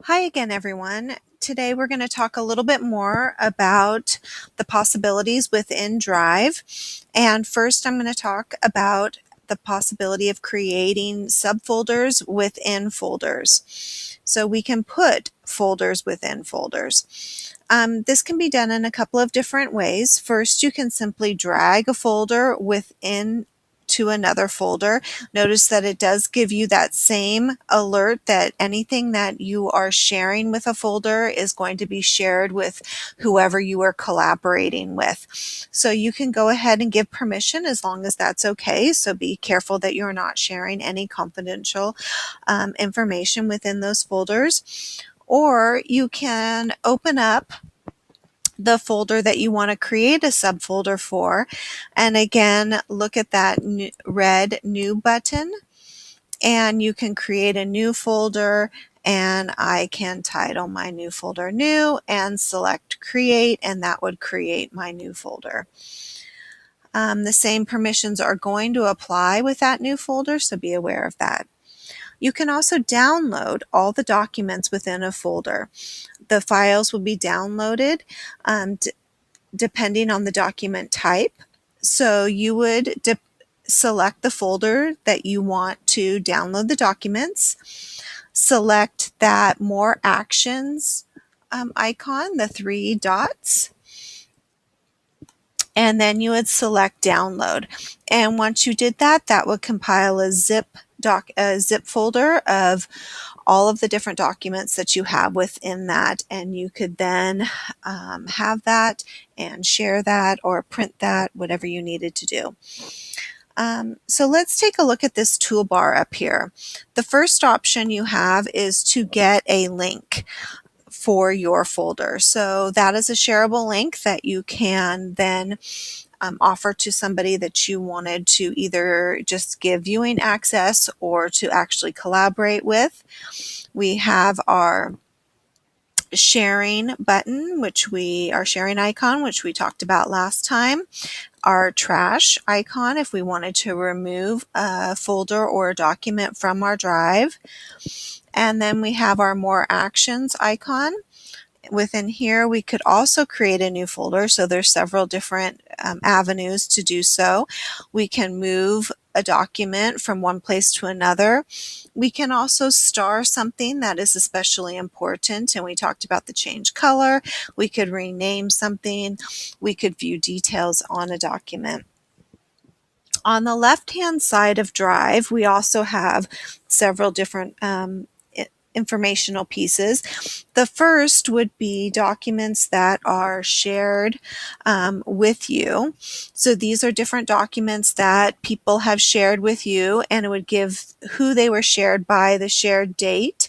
Hi again, everyone. Today we're going to talk a little bit more about the possibilities within Drive. And first, I'm going to talk about the possibility of creating subfolders within folders. So we can put folders within folders. This can be done in a couple of different ways. First, you can simply drag a folder within to another folder. Notice that it does give you that same alert that anything that you are sharing with a folder is going to be shared with whoever you are collaborating with. So you can go ahead and give permission as long as that's okay. So be careful that you're not sharing any confidential information within those folders. Or you can open up the folder that you want to create a subfolder for. And again, look at that red new button and you can create a new folder, and I can title my new folder new and select create, and that would create my new folder. The same permissions are going to apply with that new folder, so be aware of that. You can also download all the documents within a folder. The files will be downloaded depending on the document type. So you would select the folder that you want to download the documents, select that More Actions icon, the three dots, and then you would select Download. And once you did that, that would compile a zip folder of all of the different documents that you have within that, and you could then have that and share that or print that, whatever you needed to do. So let's take a look at this toolbar up here. The first option you have is to get a link for your folder. So that is a shareable link that you can then offer to somebody that you wanted to either just give viewing access or to actually collaborate with. We have our sharing button, our sharing icon, which we talked about last time. Our trash icon if we wanted to remove a folder or a document from our drive. And then we have our More Actions icon. Within here, we could also create a new folder. So there's several different avenues to do so. We can move a document from one place to another. We can also star something that is especially important, and we talked about the change color. We could rename something. We could view details on a document. On the left-hand side of Drive, we also have several different informational pieces. The first would be documents that are shared with you. So these are different documents that people have shared with you, and it would give who they were shared by, the shared date.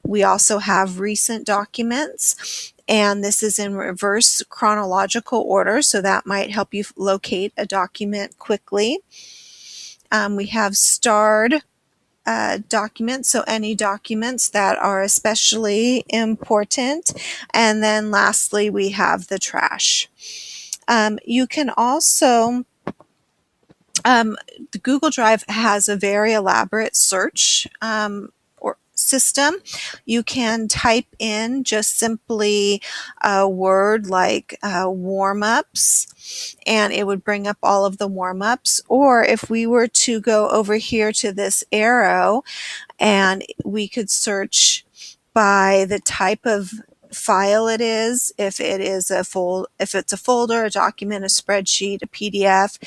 We also have recent documents, and this is in reverse chronological order, so that might help you locate a document quickly. We have starred documents, so any documents that are especially important. And then lastly, we have the trash. You can also the Google Drive has a very elaborate search or system. You can type in just simply a word like warm-ups, and it would bring up all of the warm-ups. Or if we were to go over here to this arrow, and we could search by the type of file it is, if it's a folder, a document, a spreadsheet, a PDF,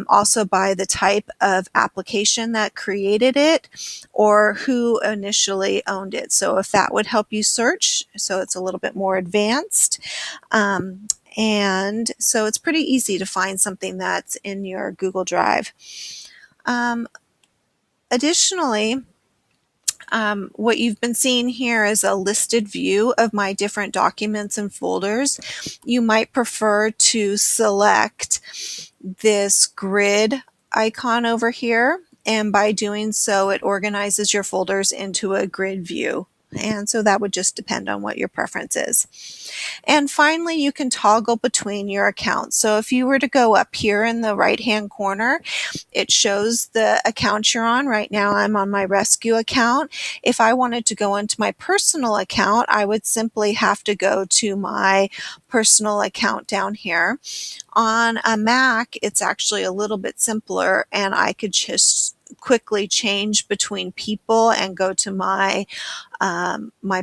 also by the type of application that created it or who initially owned it. So if that would help you search, so it's a little bit more advanced. And so it's pretty easy to find something that's in your Google Drive. Additionally, what you've been seeing here is a listed view of my different documents and folders. You might prefer to select this grid icon over here, and by doing so, it organizes your folders into a grid view. And so that would just depend on what your preference is. And finally, you can toggle between your accounts. So if you were to go up here in the right-hand corner, it shows the account you're on. Right now, I'm on my rescue account. If I wanted to go into my personal account, I would simply have to go to my personal account down here. On a Mac, it's actually a little bit simpler, and I could just quickly change between people and go to my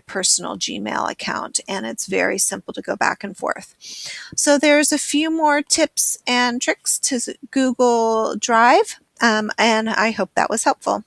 personal Gmail account, and it's very simple to go back and forth. So there's a few more tips and tricks to Google Drive, and I hope that was helpful.